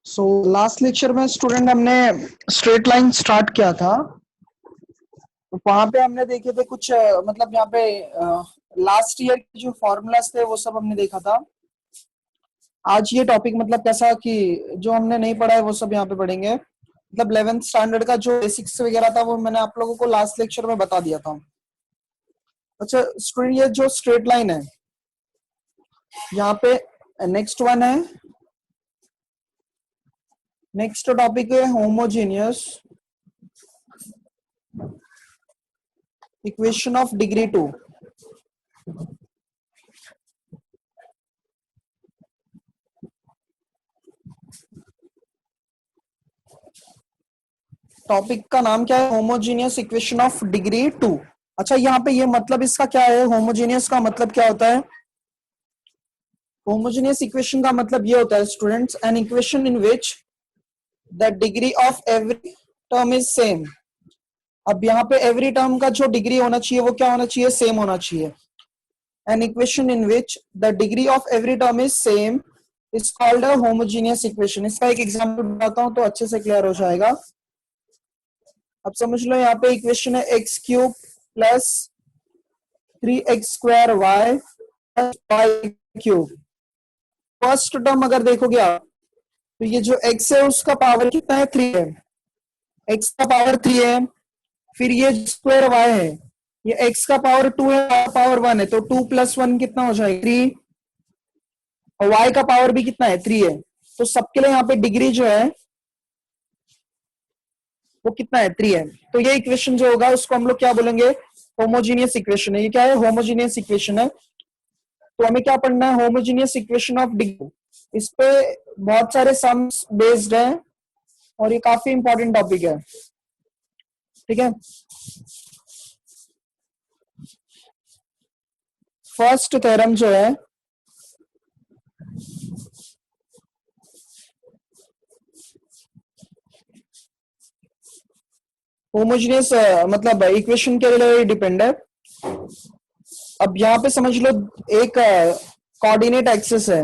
So last lecture में student हमने straight line start किया था, तो वहां पे हमने देखे थे कुछ मतलब यहाँ पे लास्ट ईयर के जो फॉर्मूलाज थे वो सब हमने देखा था। आज ये टॉपिक मतलब कैसा कि जो हमने नहीं पढ़ा है वो सब यहाँ पे पढ़ेंगे। मतलब 11th स्टैंडर्ड का जो बेसिक्स वगैरह था वो मैंने आप लोगों को लास्ट लेक्चर में बता दिया था। अच्छा स्टूडेंट, ये जो स्ट्रेट लाइन है यहाँ पे नेक्स्ट वन है, नेक्स्ट टॉपिक है homogeneous equation of degree 2। Topic का नाम क्या है? Homogeneous equation of degree 2। अच्छा यहाँ पे ये मतलब इसका क्या है? होमोजेनियस का मतलब क्या होता है? होमोजेनियस इक्वेशन का मतलब ये होता है students, N equation in which the degree of every term is same. अब यहाँ पे एवरी टर्म का जो डिग्री होना चाहिए वो क्या होना चाहिए? सेम होना चाहिए। N equation in which the degree of every term is same is called a homogeneous equation. इसका एक एग्जांपल बताता हूँ तो अच्छे से क्लियर हो जाएगा। अब समझ लो, यहाँ पे इक्वेशन है x cube plus 3x² y plus y cube. First term अगर देखोगे आप तो ये जो x है उसका पावर कितना है? 3 है। x का पावर 3 है। फिर ये स्क्वायर y है, ये x का पावर 2 है, पावर 1 है, तो 2 + 1 कितना हो जाएगा? 3। और y का पावर भी कितना है? 3 है। तो सबके लिए यहाँ पे डिग्री जो है वो कितना है? 3 है। तो ये इक्वेशन जो होगा उसको हम लोग क्या बोलेंगे? होमोजीनियस इक्वेशन है। ये क्या है? होमोजीनियस इक्वेशन है। तो हमें क्या पढ़ना है? Homogeneous equation of degree. इस पे बहुत सारे सम्स बेस्ड है और ये काफी इंपॉर्टेंट टॉपिक है, ठीक है। फर्स्ट थ्योरम जो है होमोजेनियस मतलब इक्वेशन के लिए डिपेंड है। अब यहाँ पे समझ लो एक कोऑर्डिनेट एक्सिस है,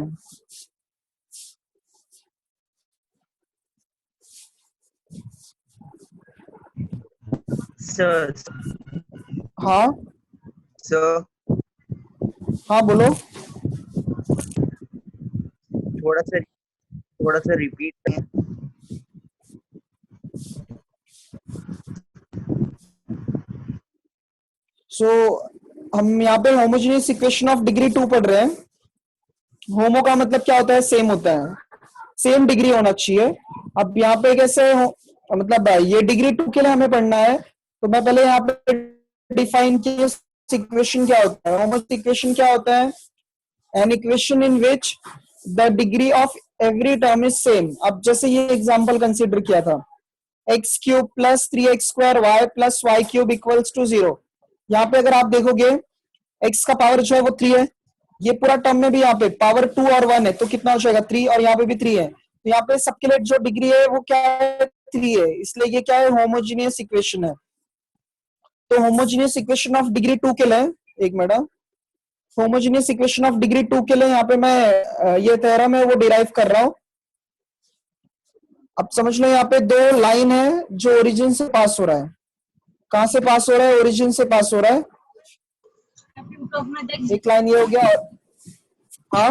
सर हाँ सर हाँ बोलो। थोड़ा सा रिपीट करें। सो हम यहाँ पे होमोजेनियस इक्वेशन ऑफ डिग्री 2 पढ़ रहे हैं। होमो का मतलब क्या होता है? सेम होता है, सेम डिग्री होना चाहिए। अब यहाँ पे कैसे मतलब ये डिग्री 2 के लिए हमें पढ़ना है, तो मैं पहले यहाँ पे डिफाइन किया इक्वेशन क्या होता है। होमोजेनियस इक्वेशन क्या होता है? An equation in which the degree of every term is same. अब जैसे ये एग्जांपल कंसीडर किया था, x cube plus 3x² y plus y cube equals to 0। यहाँ पे अगर आप देखोगे x का पावर जो है वो 3 है, ये पूरा टर्म में भी यहाँ पे पावर 2 और 1 है, तो कितना हो जाएगा? 3। और यहाँ पे भी 3 है, तो यहाँ पे सबके लिए जो डिग्री है वो क्या है? 3 है। इसलिए ये क्या है? होमोजीनियस इक्वेशन है। तो होमोजीनियस इक्वेशन ऑफ डिग्री 2 के लिए, एक minute, homogeneous equation of degree 2 के लिए यहाँ पे मैं ये थ्योरम है वो डिराइव कर रहा हूं। अब समझ लो यहाँ पे दो लाइन है जो ओरिजिन से पास हो रहा है। कहां से पास हो रहा है? ओरिजिन से पास हो रहा है। एक लाइन ये हो गया। हाँ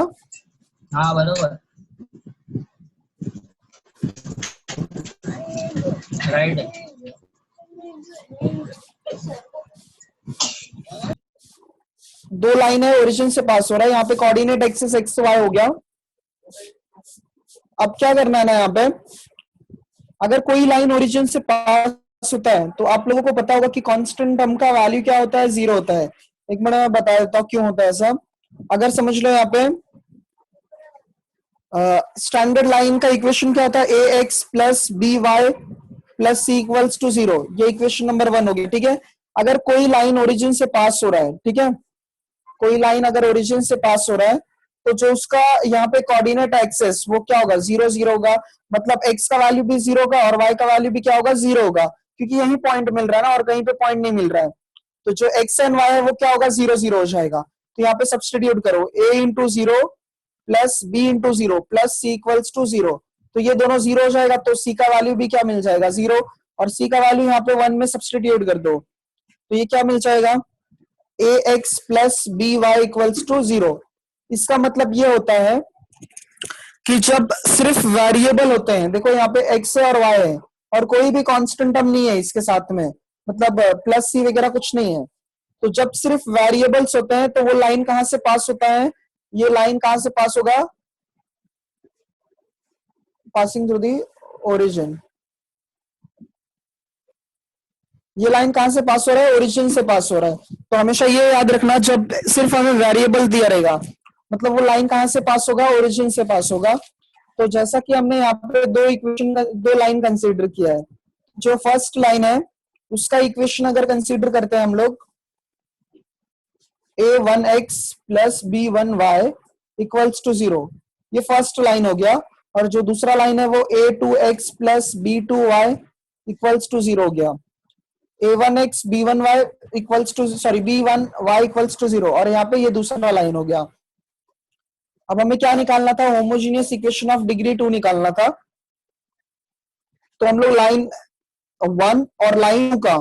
हाँ बरोबर, राइट है। दो लाइन है ओरिजिन से पास हो रहा है। यहाँ पे कोऑर्डिनेट एक्सिस एक्स वाई हो गया। अब क्या करना है ना, यहाँ पे अगर कोई लाइन ओरिजिन से पास होता है तो आप लोगों को पता होगा कि कांस्टेंट टर्म का वैल्यू क्या होता है? 0 होता है। एक मिनट मैं बता देता हूँ क्यों होता है ऐसा। अगर समझ लो यहाँ पे स्टैंडर्ड लाइन का इक्वेशन क्या होता है? A x plus b y plus c equals to 0। ये इक्वेशन नंबर 1 होगी, ठीक है। अगर कोई लाइन ओरिजिन से पास हो रहा है, ठीक है, कोई लाइन अगर ओरिजिन से पास हो रहा है तो जो उसका यहाँ पे कोऑर्डिनेट एक्सेस वो क्या होगा, 0 0 होगा, मतलब x का वैल्यू भी 0 होगा और y का वैल्यू भी क्या होगा, 0 होगा, क्योंकि यही पॉइंट मिल रहा है ना और कहीं पे पॉइंट नहीं मिल रहा है। तो जो x एंड y है वो क्या होगा, 0 0 हो जाएगा। तो यहाँ पे सब्सटीट्यूट करो, a into 0 plus b into 0 plus c equals to 0, तो ये दोनों 0 हो जाएगा, तो c का वैल्यू भी क्या मिल जाएगा, 0, और c का वैल्यू यहाँ पे 1 में सब्सटीट्यूट कर दो, तो ये क्या मिल जाएगा, ax plus b y equals to 0। इसका मतलब ये होता है कि जब सिर्फ वेरिएबल होते हैं, देखो यहाँ पे x है और y है और कोई भी कांस्टेंट टर्म नहीं है इसके साथ में, मतलब प्लस सी वगैरह कुछ नहीं है, तो जब सिर्फ वेरिएबल्स होते हैं तो वो लाइन कहां से पास होता है, ये लाइन कहां से पास होगा, पासिंग थ्रू दी ओरिजिन। ये लाइन कहां से पास हो रहा है, ओरिजिन से पास हो रहा है। तो हमेशा ये याद रखना, जब सिर्फ हमें वेरिएबल दिया रहेगा मतलब वो लाइन कहां से पास होगा, ओरिजिन से पास होगा। तो जैसा कि हमने यहाँ पे दो लाइन कंसीडर किया है, जो फर्स्ट लाइन है उसका इक्वेशन अगर कंसीडर करते हैं हम लोग, a1x plus b1y equals to 0, ये फर्स्ट लाइन हो गया, और जो दूसरा लाइन है वो a2x plus b2y equals to 0 हो गया, a1x b1y equals to b1y equals to 0, और यहाँ पे ये दूसरा लाइन हो गया। अब हमें क्या निकालना था, होमोजीनियस इक्वेशन ऑफ डिग्री 2 निकालना था। तो हम लोग लाइन 1 और लाइन 2 का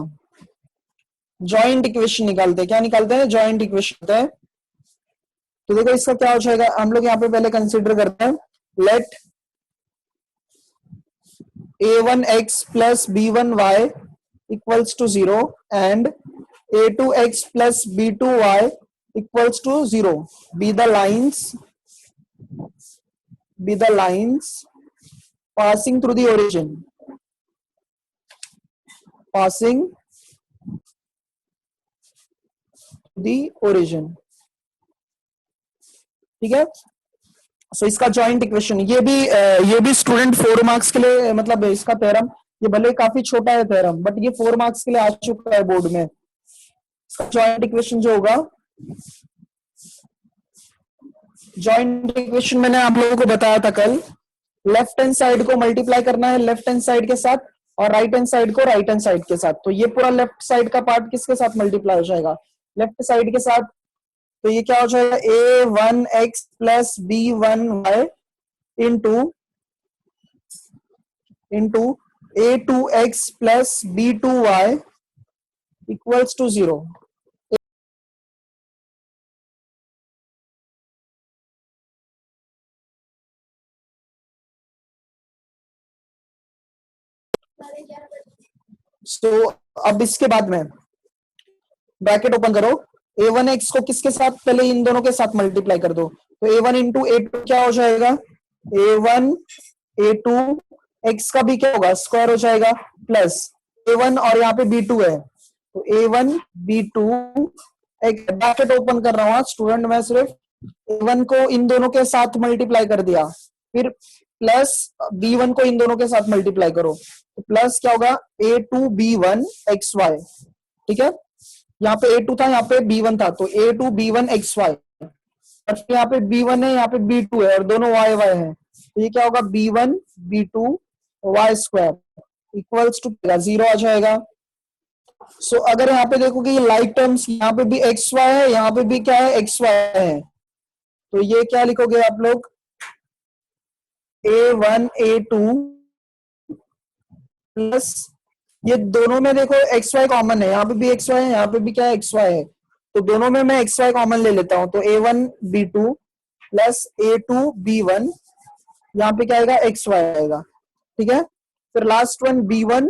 जॉइंट इक्वेशन निकालते हैं, क्या निकालते हैं, जॉइंट इक्वेशन होता है। तो देखो इसका क्या हो जाएगा, हम लोग यहाँ पे पहले कंसीडर करते हैं, let a1x plus b1y equals to 0 and a2x plus b2y equals to 0 be the lines passing through the origin, passing the origin, ठीक है। सो इसका जॉइंट इक्वेशन, ये भी स्टूडेंट 4 मार्क्स के लिए, मतलब इसका थ्योरम ये भले काफी छोटा है थ्योरम, बट ये 4 मार्क्स के लिए आ चुका है बोर्ड में। इसका जॉइंट इक्वेशन जो होगा, जॉइंट इक्वेशन मैंने आप लोगों को बताया था कल, लेफ्ट हैंड साइड को मल्टीप्लाई करना है लेफ्ट हैंड साइड के साथ और राइट हैंड साइड को राइट हैंड साइड के साथ। तो ये पूरा लेफ्ट साइड का पार्ट किसके साथ मल्टीप्लाई हो जाएगा, लेफ्ट साइड के साथ। तो ये क्या हो जाएगा, a1x plus b1y into a2x plus b2y equals to 0। So अब इसके बाद में ब्रैकेट ओपन करो, a1x को किसके साथ, पहले इन दोनों के साथ मल्टीप्लाई कर दो, तो a1 इंटू a2 क्या हो जाएगा, a1 a2 x का भी क्या होगा, स्क्वायर हो जाएगा, प्लस a1 और यहाँ पे b2 है, तो a1 b2 एक ब्रैकेट ओपन कर रहा हूँ स्टूडेंट, मैं सिर्फ a1 को इन दोनों के साथ मल्टीप्लाई कर दिया, फिर प्लस b1 को इन दोनों के साथ मल्टीप्लाई करो, तो प्लस क्या होगा, a2b1 xy, ठीक है। यहाँ पे a2 था, यहाँ पे b1 था, तो a2b1 xy, और यहाँ पे b1 है, यहाँ पे b2 है, और दोनों y y है, तो ये क्या होगा, b1 b2 y square equals to 0 आ जाएगा। सो अगर यहाँ पे देखो कि ये लाइक टर्म्स, यहाँ पे भी एक्स वाई है, यहाँ पे भी क्या है, एक्स वाई है, तो ये क्या लिखोगे आप लोग, a1 a2 प्लस, ये दोनों में देखो एक्स वाई कॉमन है, यहाँ पे भी एक्स वाई है, यहाँ पे भी क्या है, एक्स वाई है, तो दोनों में मैं एक्स वाई कॉमन ले लेता हूं, तो a1 b2 plus a2 b1, यहाँ पे क्या आएगा, एक्स वाई आएगा, ठीक है। फिर last one b1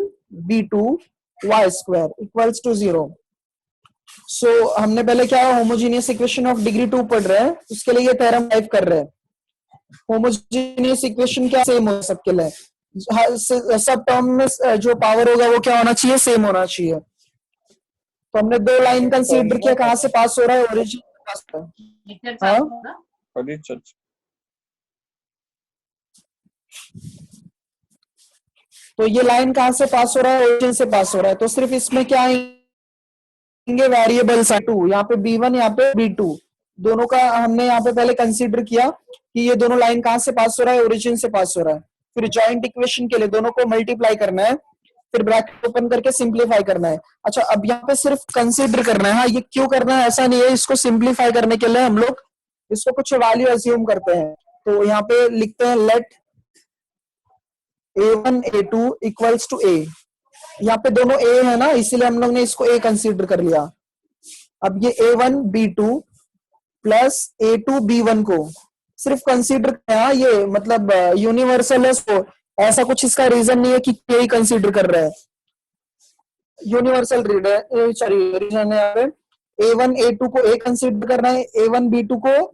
b2 y square equals to 0। So हमने पहले क्या है, होमोजीनियस इक्वेशन ऑफ डिग्री 2 पढ़ रहे हैं, उसके लिए ये थ्योरम टाइप कर रहे हैं। होमोजीनियस इक्वेशन क्या सेम हो सबके लिए, सब टर्म में जो पावर होगा वो क्या होना चाहिए, सेम होना चाहिए। तो हमने दो लाइन कंसीडर किया, कहां से पास हो रहा है, ओरिजिन पास हो रहा है, हाँ? तो ये लाइन कहां से पास हो रहा है, ओरिजिन से पास हो रहा है, तो सिर्फ इसमें क्या आएंगे, वेरिएबल्स 2, यहाँ पे b1 यहाँ पे b2, दोनों का हमने यहाँ पे पहले कंसीडर किया कि ये दोनों लाइन कहाँ से पास हो रहा है, ओरिजिन से पास हो रहा है। फिर जॉइंट इक्वेशन के लिए दोनों को मल्टीप्लाई करना है, फिर ब्रैकेट ओपन करके सिंप्लीफाई करना है। अच्छा, अब यहाँ पे सिर्फ कंसीडर करना है। हाँ, ये क्यों करना है ऐसा नहीं है, इसको सिंप्लीफाई करने के लिए हम लोग इसको कुछ वैल्यू अज्यूम करते हैं। तो यहाँ पे लिखते हैं late a1 a2 equals to a। यहाँ पे दोनों a है ना, इसीलिए हम लोग ने इसको a कंसीडर कर लिया। अब ये a1 b2 plus a2 b1 को सिर्फ कंसीडर किया, ये मतलब यूनिवर्सल है, सो ऐसा कुछ इसका रीजन नहीं है कि यही कंसीडर कर रहा है। यूनिवर्सल रीडर सॉरी रीजन है यहाँ पे। a1 a2 को a कंसीडर करना है, a1 b2 को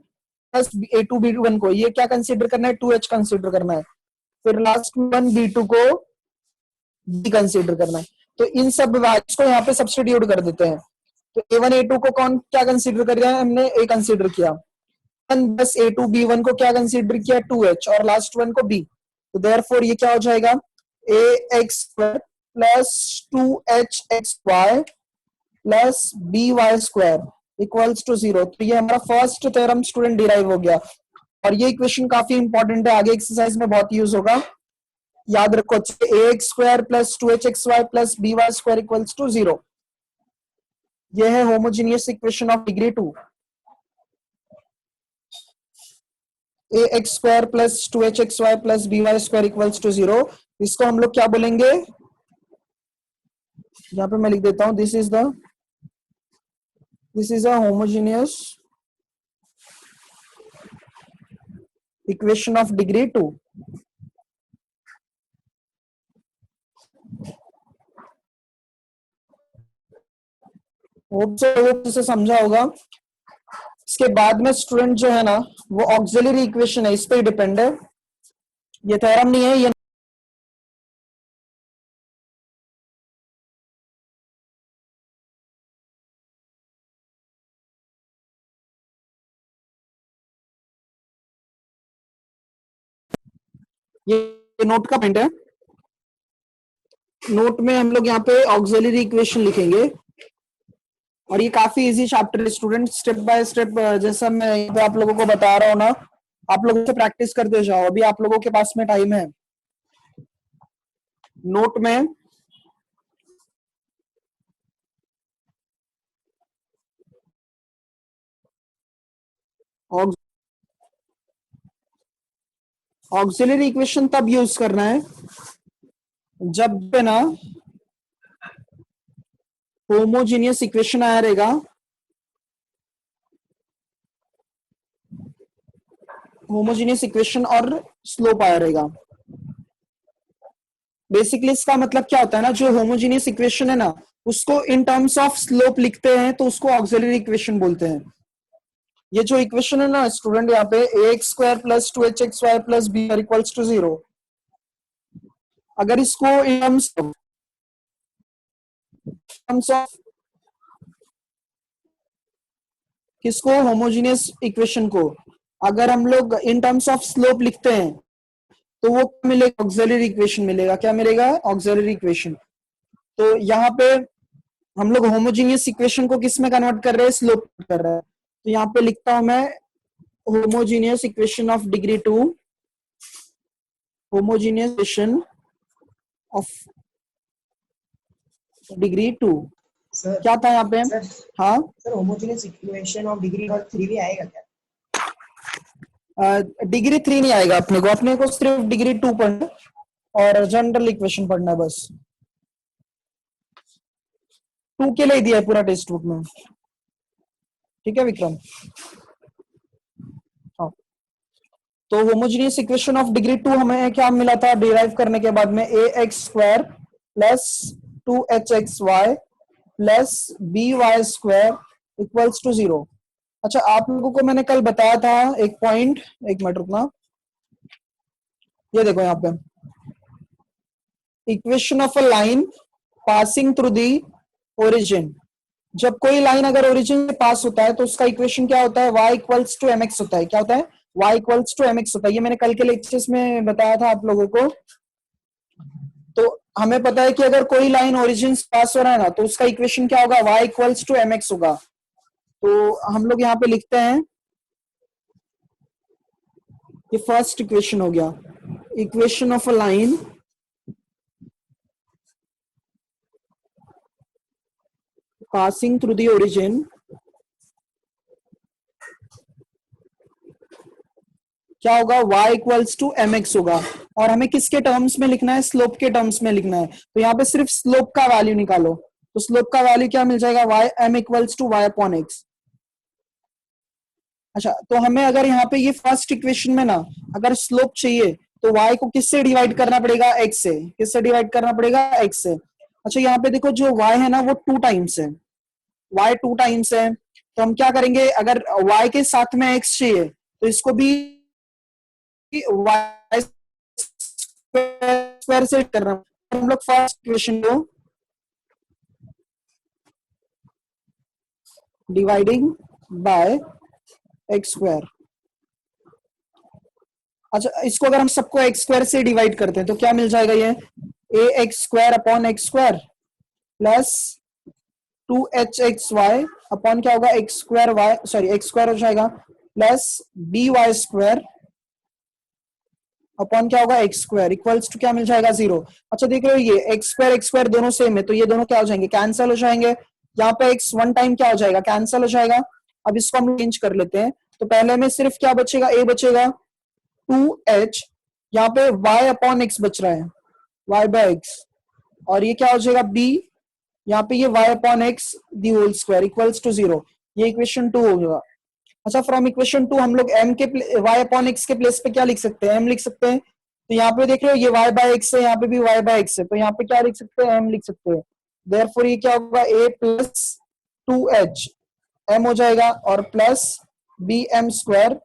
प्लस a2 b1 को ये क्या कंसीडर करना है, 2h कंसीडर करना है। फिर लास्ट में 1 b2 को b कंसीडर करना है। तो इन सब वैल्यूज को यहाँ पे सब्स्टिट्यूट कर देते हैं। तो a1 a2 को कौन क्या कंसीडर कर रहा है, हमने a कंसीडर किया। बस a2 b1 को क्या कंसीडर किया, 2h, और लास्ट वन को b। तो देयरफॉर ये क्या हो जाएगा, ax square plus 2hxy plus by square equals to 0। तो ये हमारा फर्स्ट थ्योरम स्टूडेंट डिराइव हो गया, और ये इक्वेशन काफी इंपॉर्टेंट है, आगे एक्सरसाइज में बहुत यूज होगा, याद रखो अच्छे। ax square plus 2hxy plus by square equals to 0। ये है homogeneous equation of degree 2। ax square plus 2hxy plus by square equals to 0। इसको हम लोग क्या बोलेंगे, यहाँ पे मैं लिख देता हूं, this is a homogeneous equation of degree 2। Hope से लोगों को इसे समझा होगा। इसके बाद में स्टूडेंट जो है ना, वो ऑक्सिलरी इक्वेशन है, इस पे डिपेंड है, ये थ्योरम नहीं है। ये नोट का पॉइंट है। नोट में हम लोग यहाँ पे ऑक्सिलरी इक्वेशन लिखेंगे, और ये काफी इजी चैप्टर है स्टूडेंट, स्टेप बाय स्टेप जैसा मैं यहाँ पे आप लोगों को बता रहा हूँ ना, आप लोगों से प्रैक्टिस करते जाओ, अभी आप लोगों के पास में टाइम है। नोट में ऑक्सिलरी इक्वेशन तब यूज करना है जब पे ना होमोजेनियस इक्वेशन आया रहेगा, होमोजेनियस इक्वेशन और स्लोप आया रहेगा। बेसिकली इसका मतलब क्या होता है ना, जो होमोजेनियस इक्वेशन है ना, उसको इन टर्म्स ऑफ स्लोप लिखते हैं तो उसको ऑक्सिलरी इक्वेशन बोलते हैं। ये जो इक्वेशन है ना स्टूडेंट, यहाँ पे ax square plus 2hxy plus b equals to 0, अगर इसको इन टर्म्स ऑफ किसको, होमोजेनियस इक्वेशन को अगर हम लोग इन टर्म्स ऑफ स्लोप लिखते हैं तो वो मिलेगा, ऑक्सिलरी इक्वेशन मिलेगा। क्या मिलेगा, ऑक्सिलरी इक्वेशन। तो यहाँ पे हम लोग होमोजेनियस इक्वेशन को किस में कन्वर्ट कर रहे हैं, स्लोप कर रहे हैं। तो यहाँ पे लिखता हूं मैं homogeneous equation of degree 2, homogeneous equation of degree 2। Sir क्या था यहाँ पे, सर हाँ sir homogeneous equation of degree 3 भी आएगा क्या? डिग्री 3 नहीं आएगा अपने को सिर्फ डिग्री 2 पढ़ना और जनरल इक्वेशन पढ़ना है बस। 2 के लिए दिया है पूरा टेक्स्ट बुक में, ठीक है विक्रम। हाँ, तो होमोजेनियस इक्वेशन ऑफ डिग्री 2 हमें क्या मिला था डिराइव करने के बाद में, ax square plus 2hxy plus by square equals to 0। अच्छा, आप लोगों को मैंने कल बताया था एक पॉइंट, एक मिनट रुकना, ये देखो यहाँ पे equation of a line passing through the origin. जब कोई लाइन अगर ओरिजिन से पास होता है तो उसका इक्वेशन क्या होता है, y इक्वल्स टू mx होता है। क्या होता है, y इक्वल्स टू mx होता है। ये मैंने कल के लेक्चर्स में बताया था आप लोगों को। तो हमें पता है कि अगर कोई लाइन ओरिजिन से पास हो रहा है ना, तो उसका इक्वेशन क्या होगा, y इक्वल्स टू mx होगा। तो हम लोग यहाँ पे लिखते हैं ये फर्स्ट इक्वेशन हो गया, equation of a line passing through the origin क्या होगा, y इक्वल्स टू mx होगा। और हमें किसके टर्म्स में लिखना है, स्लोप के टर्म्स में लिखना है। तो यहाँ पे सिर्फ स्लोप का वैल्यू निकालो, तो स्लोप का वैल्यू क्या मिल जाएगा, y m equals to y upon x। अच्छा, तो हमें अगर यहाँ पे ये फर्स्ट इक्वेशन में ना अगर स्लोप चाहिए तो y को किससे डिवाइड करना पड़ेगा, x से। किससे डिवाइड करना पड़ेगा, x से। अच्छा, यहाँ पे देखो जो y है ना वो 2 टाइम्स है, y 2 टाइम्स है। तो हम क्या करेंगे, अगर y के साथ में x चाहिए तो इसको भी y स्क्वायर से करना। हम लोग फर्स्ट इक्वेशन को डिवाइडिंग बाय एक्स स्क्वायर। अच्छा, इसको अगर हम सबको एक्स स्क्वायर से डिवाइड करते हैं तो क्या मिल जाएगा, ये a x square upon x square plus 2hxy upon क्या होगा, x square y, sorry x square हो जाएगा plus b y square upon क्या होगा, एक्स स्क्वायर इक्वल्स टू क्या मिल जाएगा, 0। अच्छा देख रहे हो, ये एक्स स्क्वायर दोनों सेम है, तो ये दोनों क्या हो जाएंगे, कैंसिल हो जाएंगे। यहाँ पे एक्स 1 टाइम क्या हो जाएगा, कैंसिल हो जाएगा। अब इसको हम चेंज कर लेते हैं, तो पहले में सिर्फ क्या बचेगा, ए बचेगा 2h, यहाँ पे y अपॉन एक्स बच रहा है, y बाय एक्स। और ये क्या हो जाएगा, b, यहाँ पे ये y upon x the whole square equals to 0। ये इक्वेशन 2 होगा। अच्छा, फ्रॉम इक्वेशन 2 हम लोग m के y अपॉन एक्स के प्लेस पे क्या लिख सकते हैं, m लिख सकते हैं। तो यहाँ पे देख रहे हो ये y बाय एक्स है, यहाँ पे भी y बाय एक्स है, तो यहाँ पे क्या लिख सकते हैं, m लिख सकते हैं। देयरफॉर ये क्या होगा, a प्लस 2h m हो जाएगा और plus b m square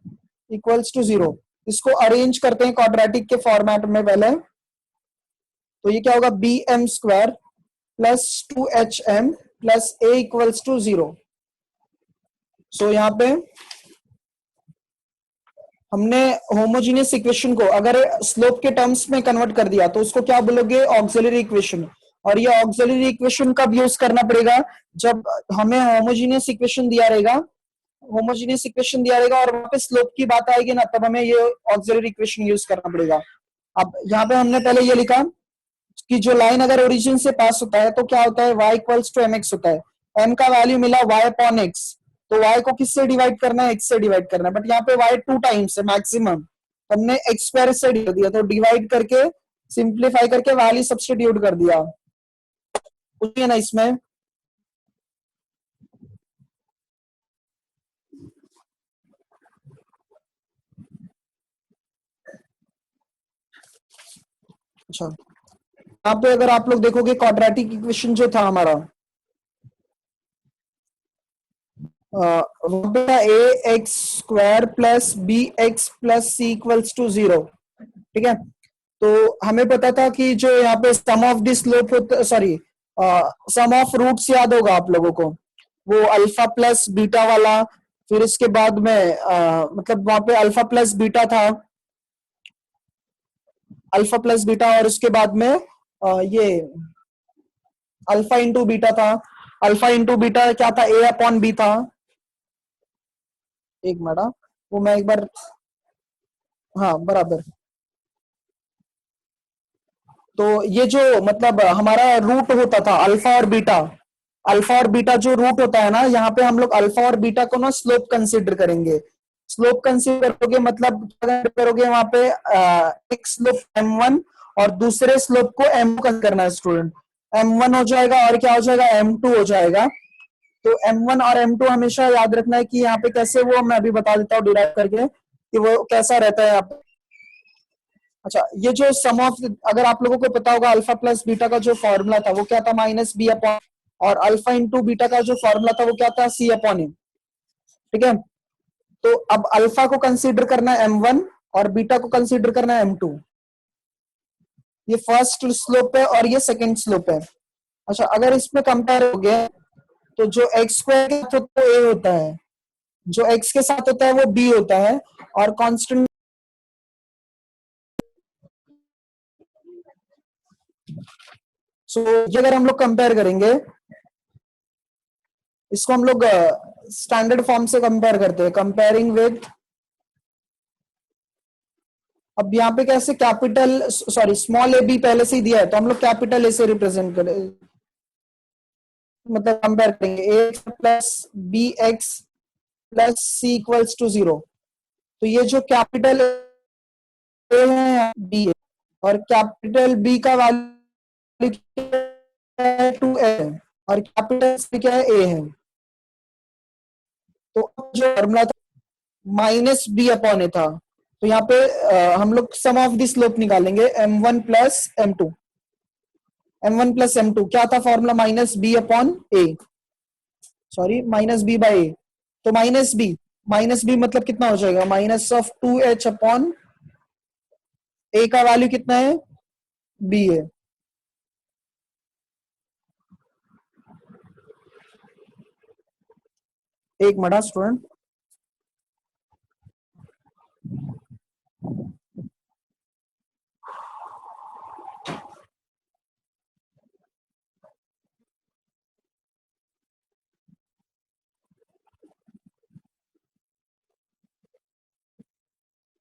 equals to 0। इसको अरेंज करते हैं क्वाड्रेटिक के फॉर्मेट में पहले, तो ये क्या होगा, b m square plus 2hm plus a equals to 0। So यहाँ पे हमने होमोजीनियस इक्वेशन को अगर स्लोप के टर्म्स में कन्वर्ट कर दिया तो उसको क्या बोलोगे, ऑक्सिलरी इक्वेशन। और ये ऑक्सिलरी इक्वेशन कब यूज करना पड़ेगा, जब हमें होमोजीनियस इक्वेशन दिया रहेगा, होमोजीनियस इक्वेशन दिया रहेगा और वहां पे स्लोप की बात आएगी ना, तब हमें ये ऑक्सिलरी इक्वेशन यूज करना पड़ेगा। अब यहाँ पे हमने पहले ये लिखा कि जो लाइन अगर ओरिजिन से पास होता है तो क्या होता है, y इक्वल्स टू mx होता है। m का वैल्यू मिला y अपॉन x, तो y को किससे डिवाइड करना है, x से डिवाइड करना है। बट यहाँ पे y 2 टाइम्स है मैक्सिमम, तो हमने x स्क्वायर से कर दिया, तो डिवाइड करके सिंप्लीफाई करके वैल्यू सब्स्टिट्यूट कर दिया, कुछ है ना इसमें। अच्छा, यहाँ पे अगर आप लोग देखोगे क्वाड्रेटिक इक्वेशन जो था हमारा, a x square plus b x plus c equals to 0। ठीक है, तो हमें पता था कि जो यहाँ पे सम ऑफ द स्लोप होता, सॉरी सम ऑफ रूट्स याद होगा आप लोगों को, वो अल्फा प्लस बीटा वाला। फिर इसके बाद में मतलब वहां पे अल्फा प्लस बीटा था, अल्फा प्लस बीटा, और उसके बाद में ये अल्फा इंटू बीटा था। अल्फा इंटू बीटा क्या था, ए अपॉन बी था। एक मिनट, वो मैं एक बार, हाँ बराबर। तो ये जो मतलब हमारा रूट होता था अल्फा और बीटा, अल्फा और बीटा जो रूट होता है ना, यहाँ पे हम लोग अल्फा और बीटा को ना स्लोप कंसीडर करेंगे। स्लोप कंसीडर करोगे मतलब क्या करोगे, वहां पे एक स्लोप m1 और दूसरे स्लोप को m2 करना है स्टूडेंट। m1 हो जाएगा और क्या हो जाएगा, m2 हो जाएगा। तो m1 और m2 हमेशा याद रखना है कि यहाँ पे कैसे, वो मैं अभी बता देता हूँ डिराइव करके कि वो कैसा रहता है यहाँ पे। अच्छा, ये जो सम ऑफ, अगर आप लोगों को पता होगा अल्फा प्लस बीटा का जो फॉर्मूला था वो क्या था, माइनस बी अपॉन, और अल्फा इंटू बीटा का जो फॉर्मूला था वो क्या था, सी अपॉन ए। ठीक है, तो अब अल्फा को कंसीडर करना है m1 और बीटा को कंसीडर करना है m2। ये फर्स्ट स्लोप है और ये सेकंड स्लोप है। अच्छा, अगर इसमें कंपेयर हो गया तो जो एक्स स्क्वायर के साथ होता है ए होता है, जो एक्स के साथ होता है वो बी होता है, और कांस्टेंट। सो ये अगर हम लोग कंपेयर करेंगे, इसको हम लोग स्टैंडर्ड फॉर्म से कंपेयर करते हैं, कंपेयरिंग विद अब यहाँ पे कैसे capital sorry small a b पहले से ही दिया है तो हम लोग कैपिटल ए से रिप्रेजेंट करें, मतलब कंपेयर करेंगे a x plus b x plus c equals to 0। तो ये जो कैपिटल ए है बी है और कैपिटल बी का वैल्यू क्या है 2a है और कैपिटल सी क्या है a है। तो जो फॉर्मूला था माइनस बी अपॉन ए था तो यहाँ पे हम लोग सम ऑफ द स्लोप निकालेंगे m1 plus m2। m1 plus m2 क्या था formula, minus b upon a, sorry minus b by a. तो माइनस बी मतलब कितना हो जाएगा, माइनस ऑफ 2h अपॉन ए का वैल्यू कितना है बी है। एक मिनट स्टूडेंट,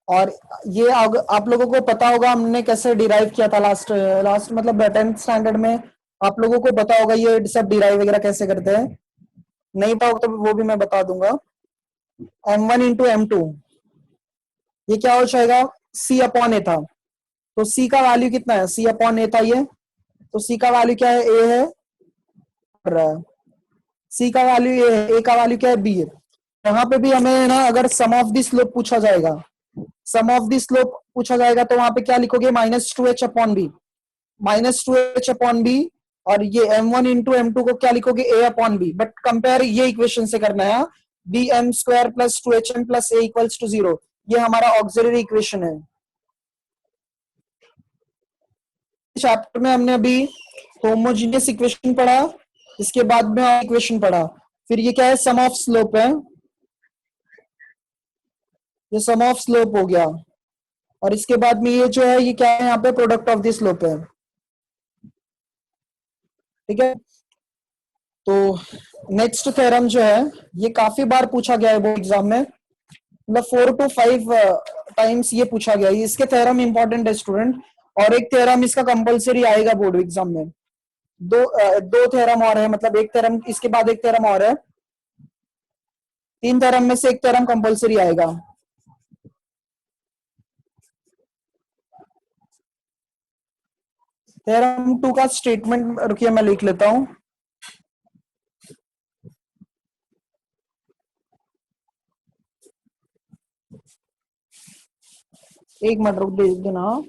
और ये आप लोगों को पता होगा हमने कैसे डिराइव किया था लास्ट मतलब 10th स्टैंडर्ड में, आप लोगों को पता होगा ये सब डिराइव वगैरह कैसे करते हैं। नहीं पता होगा तो वो भी मैं बता दूंगा। m1 इंटू m2 ये क्या हो जाएगा, c अपॉन ए था तो c का वैल्यू कितना है, c अपॉन ए था ये, तो c का वैल्यू क्या है a है और c का वैल्यू a है, a का वैल्यू क्या है b है। यहाँ पे भी हमें ना अगर सम ऑफ द स्लोप पूछा जाएगा, सम ऑफ द स्लोप पूछा जाएगा तो वहां पे क्या लिखोगे, -2h upon B, -2h upon B, और ये m1 इंटू m2 को क्या लिखोगे a upon b. But compare ये इक्वेशन से करना है, b m square plus 2hm plus a equals to 0, ये हमारा ऑक्सिलरी इक्वेशन है। चैप्टर में हमने अभी होमोजीनियस इक्वेशन पढ़ा, इसके बाद में इक्वेशन पढ़ा, फिर ये क्या है सम ऑफ स्लोप है, ये सम ऑफ स्लोप हो गया, और इसके बाद में ये जो है ये क्या है यहाँ पे प्रोडक्ट ऑफ द स्लोप है। ठीक है, तो नेक्स्ट थ्योरम जो है ये काफी बार पूछा गया है बोर्ड एग्जाम में, मतलब 4 to 5 टाइम्स ये पूछा गया है। इसके थ्योरम इंपॉर्टेंट है स्टूडेंट, और एक थ्योरम इसका कंपलसरी आएगा बोर्ड एग्जाम में। दो थ्योरम और है, मतलब एक थ्योरम इसके बाद एक थ्योरम और है, 3 थ्योरम में से एक थ्योरम कंपलसरी आएगा। थ्योरम 2 का स्टेटमेंट रुकिए मैं लिख लेता हूं। एक मिनट रुक देना।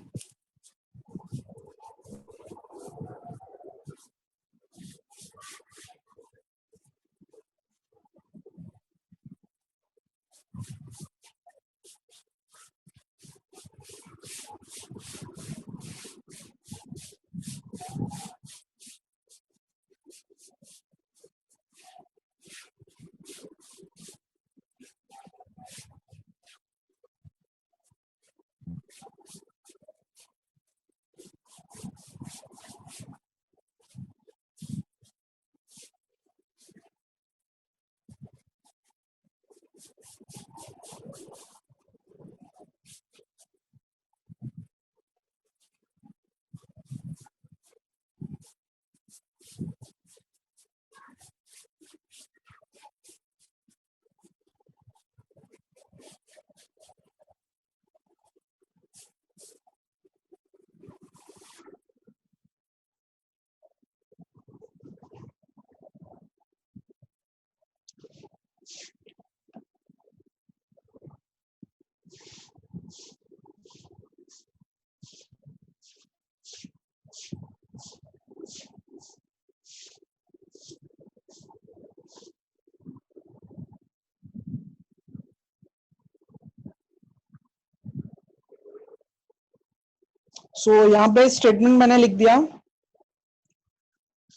सो यहाँ पे स्टेटमेंट मैंने लिख दिया,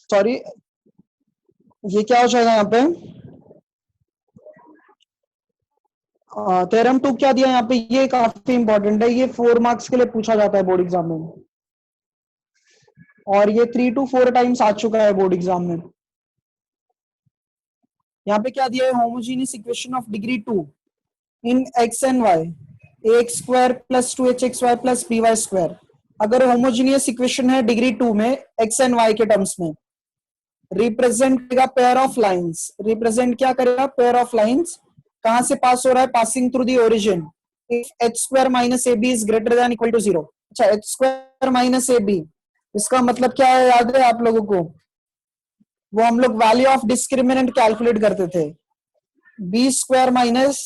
सॉरी ये क्या हो जाएगा यहाँ पे, थ्योरम 2 क्या दिया यहाँ पे, ये काफी इंपॉर्टेंट है, ये 4 मार्क्स के लिए पूछा जाता है बोर्ड एग्जाम में, और ये 3 to 4 टाइम्स आ चुका है बोर्ड एग्जाम में। यहाँ पे क्या दिया है, homogeneous equation of degree 2 in x and y. ax square plus 2hxy plus by square. अगर होमोजीनियस इक्वेशन है डिग्री 2 में x एंड y के टर्म्स में, रिप्रेजेंट करेगा पेयर ऑफ लाइंस। रिप्रेजेंट क्या करेगा? Pair of lines. कहां से पास हो रहा है? Passing through the origin. If h square minus ab is greater than equal to 0। अच्छा, h स्क्वायर माइनस ab, इसका मतलब क्या है याद है आप लोगों को? वो हम लोग वैल्यू ऑफ डिस्क्रिमिनेंट कैलकुलेट करते थे, b square minus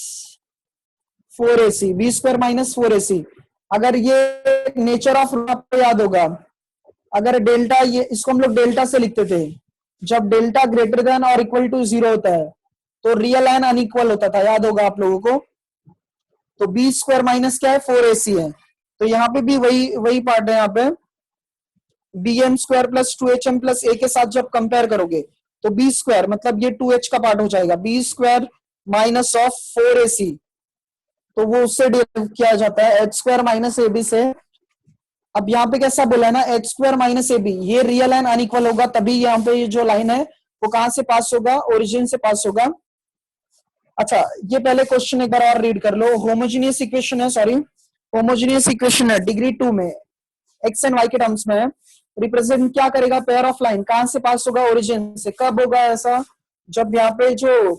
4ac, b square minus 4ac। अगर ये नेचर ऑफ आपको याद होगा, अगर डेल्टा, ये इसको हम लोग डेल्टा से लिखते थे, जब डेल्टा ग्रेटर देन और इक्वल टू 0 होता है तो रियल एंड अनइक्वल होता था, याद होगा आप लोगों को। तो बी स्क्वायर माइनस क्या है? 4ac है। तो यहाँ पे भी वही पार्ट है। यहाँ पे b m square plus 2hm plus a के साथ जब कंपेयर करोगे तो बी स्क्वायर मतलब ये 2h का पार्ट हो जाएगा, B square minus of 4ac, तो वो उससे डिराइव किया जाता है h square minus a b से। अब यहाँ पे कैसा बोला है ना, h square minus a b, ये रियल एंड अनइक्वल होगा तभी यहाँ पे ये जो लाइन है वो कहां से पास होगा? ओरिजिन से पास होगा। अच्छा, ये पहले क्वेश्चन एक बार और रीड कर लो। होमोजीनियस इक्वेशन है, सॉरी, होमोजीनियस इक्वेशन है डिग्री 2 में, एक्स एंड वाई के टर्म्स में। रिप्रेजेंट क्या करेगा? Pair of line. कहां से पास होगा? ओरिजिन से। कब होगा ऐसा? जब यहाँ पे जो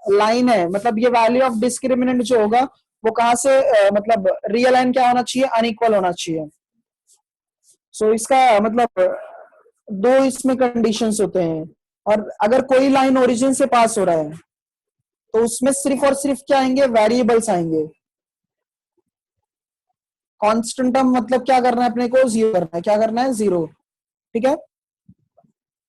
लाइन है, मतलब ये वैल्यू ऑफ डिस्क्रिमिनेंट जो होगा वो कहां से मतलब रियल एंड क्या होना चाहिए? अनइक्वल होना चाहिए। सो इसका मतलब दो इसमें कंडीशंस होते हैं। और अगर कोई लाइन ओरिजिन से पास हो रहा है तो उसमें सिर्फ और सिर्फ क्या आएंगे? वेरिएबल्स आएंगे। कांस्टेंट टर्म मतलब क्या करना है अपने को? जीरो करना है। क्या करना है? जीरो। ठीक है।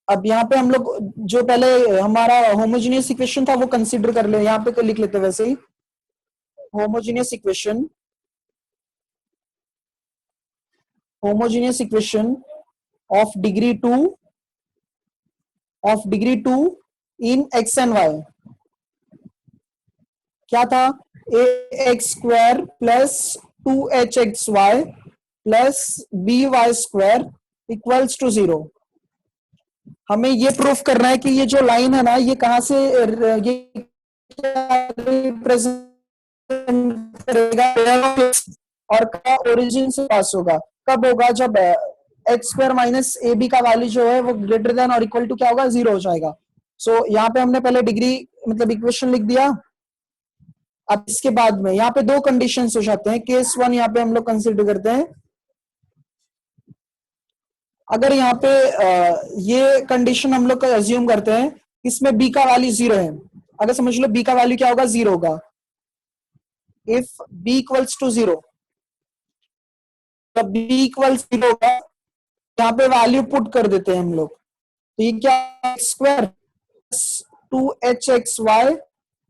अब यहाँ पे हम लोग जो पहले हमारा होमोजीनियस इक्वेशन था वो कंसीडर कर ले, यहाँ पे लिख लेते हैं वैसे ही। Homogeneous equation, homogeneous equation of degree 2 in x and y क्या था? A x square plus 2hxy plus by square equals to 0। हमें ये प्रूफ करना है कि ये जो लाइन है ना, ये कहां से ये रिप्रेजेंट करेगा और का ओरिजिन से पास होगा। कब होगा? जब h square minus a b का वैल्यू जो है वो ग्रेटर देन और इक्वल टू क्या होगा? 0 हो जाएगा। सो यहाँ पे हमने पहले डिग्री मतलब इक्वेशन लिख दिया। अब इसके बाद में यहाँ पे दो कंडीशंस हो जाते हैं। केस 1 यहाँ पे हम लोग कंसिडर करते हैं। अगर यहाँ पे ये कंडीशन हम लोग अज्यूम करते हैं, इसमें b का वैल्यू 0 है। अगर समझ लो b का वैल्यू क्या होगा? 0 होगा। इफ b इक्वल्स टू 0, तब b इक्वल्स 0 होगा, यहाँ पे वैल्यू पुट कर देते हैं हम लोग। तो ये क्या? स्क्वायर 2hxy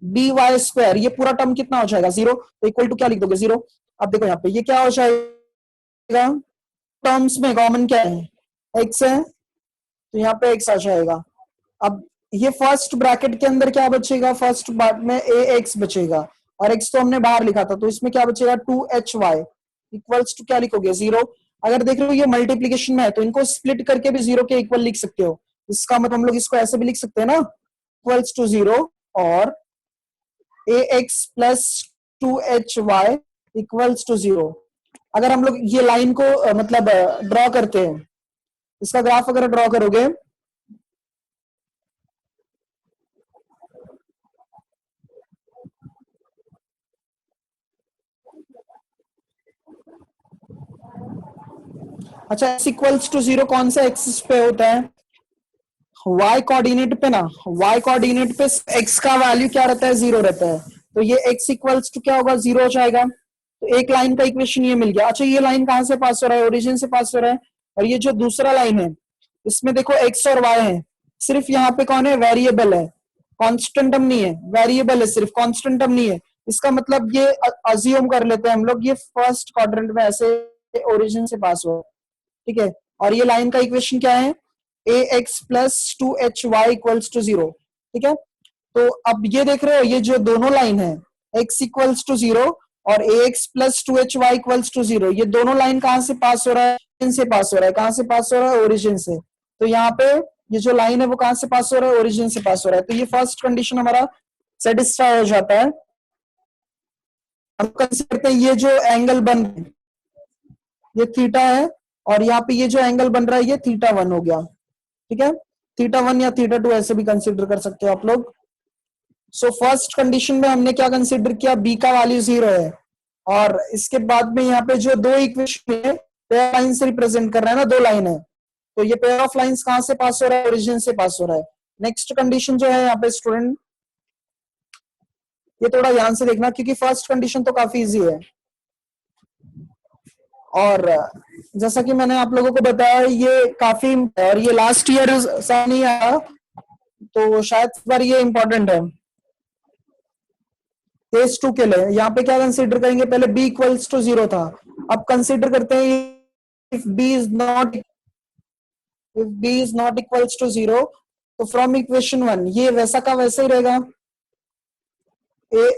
by स्क्वायर, ये पूरा टर्म कितना हो जाएगा? 0। तो इक्वल टू क्या लिख दोगे? 0। अब देखो यहाँ पे ये क्या हो जाएगा? टर्म्स में कॉमन क्या है? x है, तो यहाँ पे x आ जाएगा। अब ये फर्स्ट ब्रैकेट के अंदर क्या बचेगा? फर्स्ट पार्ट में ax बचेगा और x तो हमने बाहर लिखा था, तो इसमें क्या बचेगा? 2hy इक्वल्स टू क्या लिखोगे? 0। अगर देख रहे हो ये मल्टीप्लीकेशन में है तो इनको स्प्लिट करके भी 0 के इक्वल लिख सकते हो। इसका मतलब हम लोग इसको ऐसे भी लिख सकते हैं ना, इक्वल्स टू 0 और ax plus 2hy equals to 0। अगर हम लोग ये लाइन को मतलब ड्रॉ करते हैं, इसका ग्राफ अगर ड्रॉ करोगे, अच्छा x इक्वल्स टू 0 कौन सा एक्सिस पे होता है? y कोऑर्डिनेट पे ना, y कोऑर्डिनेट पे x का वैल्यू क्या रहता है? 0 रहता है। तो ये x इक्वल्स टू क्या होगा? 0 हो जाएगा। तो एक लाइन का इक्वेशन ये मिल गया। अच्छा, ये लाइन कहां से पास हो रहा है? ओरिजिन से पास हो रहा है। और ये जो दूसरा लाइन है इसमें देखो x और y है, सिर्फ यहाँ पे कौन है? वेरिएबल है, कांस्टेंट टर्म नहीं है, वेरिएबल है सिर्फ, कांस्टेंट टर्म नहीं है। इसका मतलब ये अज्यूम कर लेते हैं हम लोग ये फर्स्ट क्वाड्रेंट में ऐसे ओरिजिन से पास हो, ठीक है। और ये लाइन का इक्वेशन क्या है? ax plus 2hy equals to 0, ठीक है। तो अब ये देख रहे हो ये जो दोनों लाइन है x इक्वल्स टू 0 और ax plus 2hy equals to 0, ये दोनों लाइन कहां से पास हो रहा है? से पास हो रहा है। कहां से पास हो रहा है? ओरिजिन से। तो यहाँ पे ये जो लाइन है वो कहां से पास हो रहा है? ओरिजिन से पास हो रहा है। तो ये फर्स्ट कंडीशन हमारा सेटिस्फाई हो जाता है। हम कंसीडर करते हैं ये जो एंगल बन रहा है ये थीटा है, और यहाँ पे ये जो एंगल बन रहा है ये थीटा 1 हो गया, ठीक है। थीटा 1 या थीटा 2 ऐसे भी कंसीडर कर सकते हो आप लोग। सो फर्स्ट कंडीशन में हमने क्या कंसीडर किया, बी का वैल्यू 0 है, और इसके बाद में यहाँ पे जो दो इक्वेशन है पेयर लाइन से रिप्रेजेंट कर रहा है ना, दो लाइन है, तो ये पेयर ऑफ लाइंस कहां से पास हो रहा है, ओरिजिन से पास हो रहा है। नेक्स्ट कंडीशन जो है यहाँ पे स्टूडेंट, ये थोड़ा ध्यान से देखना क्योंकि फर्स्ट कंडीशन तो काफी इजी है, और जैसा कि मैंने आप लोगों को बताया ये काफी, और ये लास्ट ईयर सा नहीं आया तो शायद इस बार ये इंपॉर्टेंट है केस 2 के लिए। यहाँ पे क्या कंसीडर करेंगे, पहले b इक्वल्स टू 0 था, अब कंसीडर करते हैं if b is not equals to 0, तो फ्रॉम इक्वेशन 1 ये वैसा का वैसा ही रहेगा,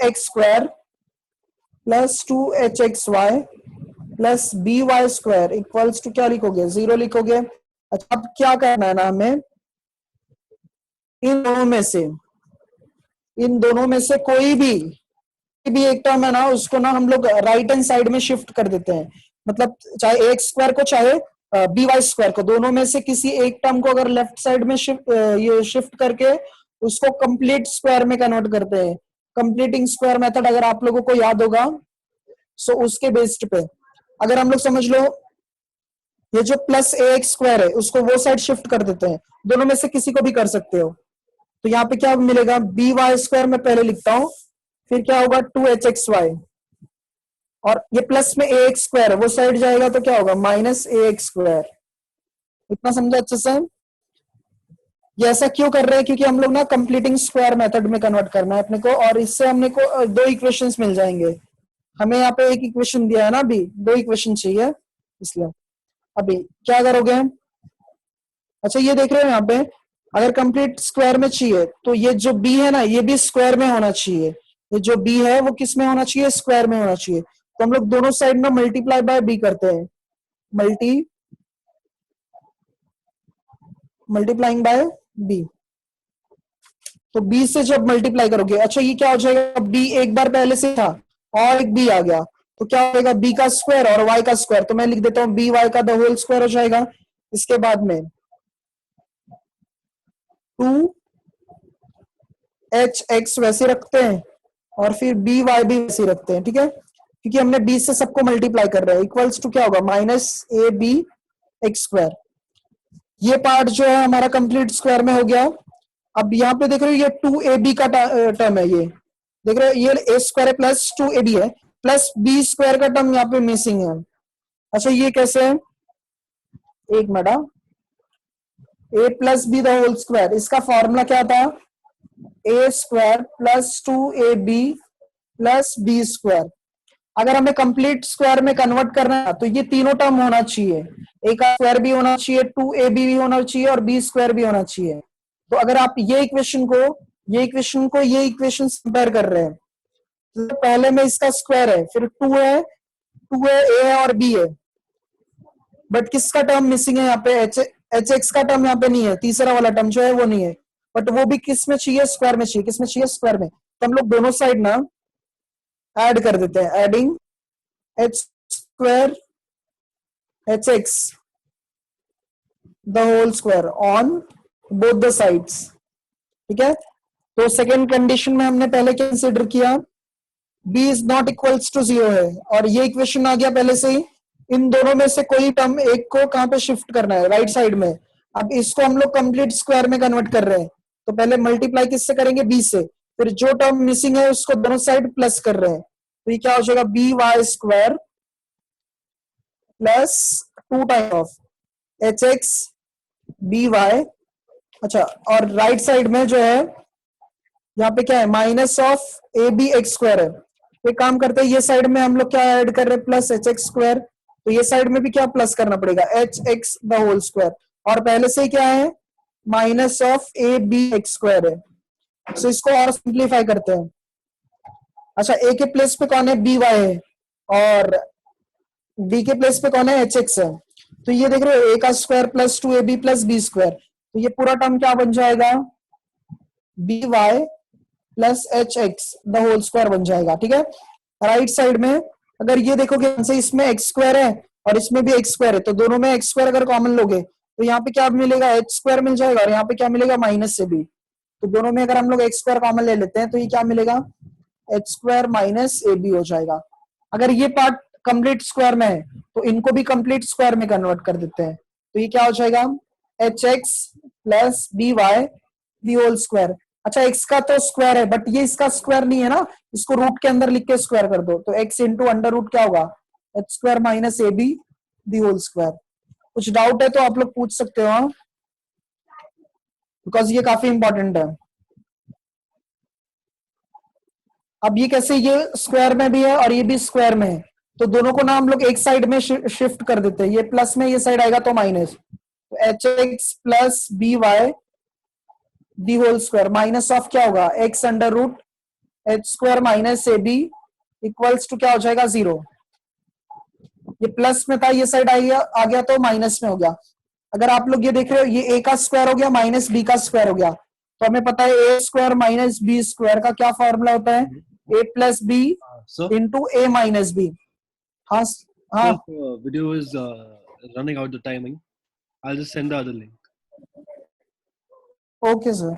ax square plus 2hxy plus by square equals to क्या लिखोगे, 0 लिखोगे। अच्छा अब क्या करना है ना हमें, इन दोनों में से कोई भी एक टर्म है ना उसको ना हम लोग राइट हैंड साइड में शिफ्ट कर देते हैं, मतलब चाहे एक्स स्क्वायर को चाहे बी वाई स्क्वायर को, दोनों में से किसी एक टर्म को अगर लेफ्ट साइड में ये शिफ्ट करके उसको कंप्लीट स्क्वायर में कन्वर्ट करते हैं। कंप्लीटिंग स्क्वायर मेथड अगर आप लोगों को याद होगा, सो उसके बेस्ड पे अगर हम लोग समझ लो ये जो प्लस ए एक्स स्क्वायर है उसको वो साइड शिफ्ट कर देते हैं, दोनों में से किसी को भी कर सकते हो, तो यहाँ पे क्या मिलेगा, बी वाई स्क्वायर में पहले लिखता हूं, फिर क्या होगा 2hxy, और ये प्लस में ए एक्स स्क्वायर है वो साइड जाएगा तो क्या होगा माइनस ए एक्स स्क्वायर। इतना समझा अच्छे से। ये ऐसा क्यों कर रहे हैं, क्योंकि हम लोग ना कंप्लीटिंग स्क्वायर मेथड में कन्वर्ट करना है अपने को, और इससे हमने को दो इक्वेशंस मिल जाएंगे। हमें यहाँ पे एक इक्वेशन दिया है ना, अभी दो इक्वेशन चाहिए, इसलिए अभी क्या करोगे, अच्छा ये देख रहे हो यहाँ पे अगर कंप्लीट स्क्वायर में चाहिए तो ये जो b है ना ये भी स्क्वायर में होना चाहिए, ये जो b है वो किस में होना चाहिए, स्क्वायर में होना चाहिए। तो हम लोग दोनों साइड में मल्टीप्लाई बाय b करते हैं, मल्टीप्लाइंग बाय b, तो b से जब मल्टीप्लाई करोगे, अच्छा ये क्या हो जाएगा, b एक बार पहले से था और एक b आ गया तो क्या होगा, b का स्क्वायर और y का स्क्वायर, तो मैं लिख देता हूँ by का द होल स्क्वायर हो जाएगा। इसके बाद में 2hx वैसे रखते हैं और फिर by भी वैसे रखते हैं, ठीक है, क्योंकि हमने b से सबको मल्टीप्लाई कर रहे हैं, इक्वल्स टू क्या होगा minus a b x square. ये पार्ट जो है हमारा कंप्लीट स्क्वायर में हो गया। अब यहाँ पे देख रहे हो ये 2ab का टर्म है, ये देख रहे हो ये a स्क्वायर है प्लस 2ab है, प्लस b स्क्वायर का टर्म यहाँ पे मिसिंग है। अच्छा ये कैसे है, एक minute, a plus b the whole square, इसका फॉर्मूला क्या था, a square plus 2ab plus b square. अगर हमें कंप्लीट स्क्वायर में कन्वर्ट करना है तो ये तीनों टर्म होना चाहिए, ए का स्क्वायर भी होना चाहिए, 2ab भी होना चाहिए और बी स्क्वायर भी होना चाहिए। तो अगर आप ये इक्वेशन को ये इक्वेशन कंपेयर कर रहे हैं तो पहले में इसका स्क्वायर है, फिर 2 है, ए है और बी है, बट किसका टर्म मिसिंग है यहाँ पे, एच एक्स का टर्म यहाँ पे नहीं है, तीसरा वाला टर्म जो है वो नहीं है, बट वो भी किस में चाहिए, स्क्वायर में चाहिए, किस में चाहिए, स्क्वायर में। तो हम लोग दोनों साइड ना ऐड कर देते हैं, adding h square h x the whole square on both the sides, ठीक है। तो सेकेंड कंडीशन में हमने पहले कंसीडर किया b is not equals to 0 है, और ये इक्वेशन आ गया पहले से ही, इन दोनों में से कोई टर्म एक को कहां पे शिफ्ट करना है, राइट साइड में। अब इसको हम लोग कंप्लीट स्क्वायर में कन्वर्ट कर रहे हैं, तो पहले मल्टीप्लाई किससे करेंगे, b से, फिर जो टर्म मिसिंग है उसको दोनों साइड प्लस कर रहे हैं, तो ये क्या हो जाएगा b y square plus 2 time of h x b y. अच्छा और राइट साइड में जो है यहाँ पे क्या है, minus of a b x square है, तो एक काम करते हैं ये साइड में हम लोग क्या ऐड कर रहे हैं, प्लस एच एक्स स्क्वायर, तो ये साइड में भी क्या प्लस करना पड़ेगा, h x the whole square, और पहले से ही क्या है minus of a b x square है, सो इसको और सिंप्लीफाई करते हैं। अच्छा ए के प्लेस पे कौन है, बी वाई है, और बी के प्लेस पे कौन है, एच एक्स है, तो ये देख रहे हो ए का square plus 2ab plus b square, तो ये पूरा टर्म क्या बन जाएगा, b y plus h x the whole square बन जाएगा, ठीक है। राइट साइड में अगर ये देखोगे से इसमें एक्स स्क्वायर है और इसमें भी एक्स स्क्वायर है, तो दोनों में एक्स स्क्वायर अगर कॉमन लोगे तो यहाँ पे क्या मिलेगा, एच स्क्वायर मिल जाएगा, और यहाँ पे क्या मिलेगा, माइनस से बी। तो दोनों में अगर हम लोग एक्स स्क्वायर कॉमन ले लेते हैं तो ये क्या मिलेगा, h square minus a b हो जाएगा। अगर ये पार्ट कंप्लीट स्क्वायर में है तो इनको भी कंप्लीट स्क्वायर में कन्वर्ट कर देते हैं, तो ये क्या हो जाएगा, h x plus b y the whole square. अच्छा एक्स का तो स्क्वायर है बट ये इसका स्क्वायर नहीं है ना, इसको रूट के अंदर लिख के स्क्वायर कर दो, तो एक्स इंटू अंडर रूट क्या होगा, h square minus a b the whole square. कुछ डाउट है तो आप लोग पूछ सकते हो, बिकॉज ये काफी इंपॉर्टेंट है। अब ये कैसे, ये स्क्वायर में भी है और ये भी स्क्वायर में है, तो दोनों को ना हम लोग एक साइड में शिफ्ट कर देते हैं, ये प्लस में ये साइड आएगा तो माइनस, तो h x plus b y the whole square minus of क्या होगा, x under root h square minus a b equals to क्या हो जाएगा, 0। ये प्लस में था, ये साइड आ गया तो माइनस में हो गया। अगर आप लोग ये देख रहे हो, ये ए का स्क्वायर हो गया माइनस बी का स्क्वायर हो गया, तो हमें पता है ए स्क्वायर माइनस बी स्क्वायर का क्या फॉर्मूला होता है, ए प्लस बी इंटू ए माइनस बी। हाँ हाँ, Video is running out the timing. I'll just send the other link. Okay sir.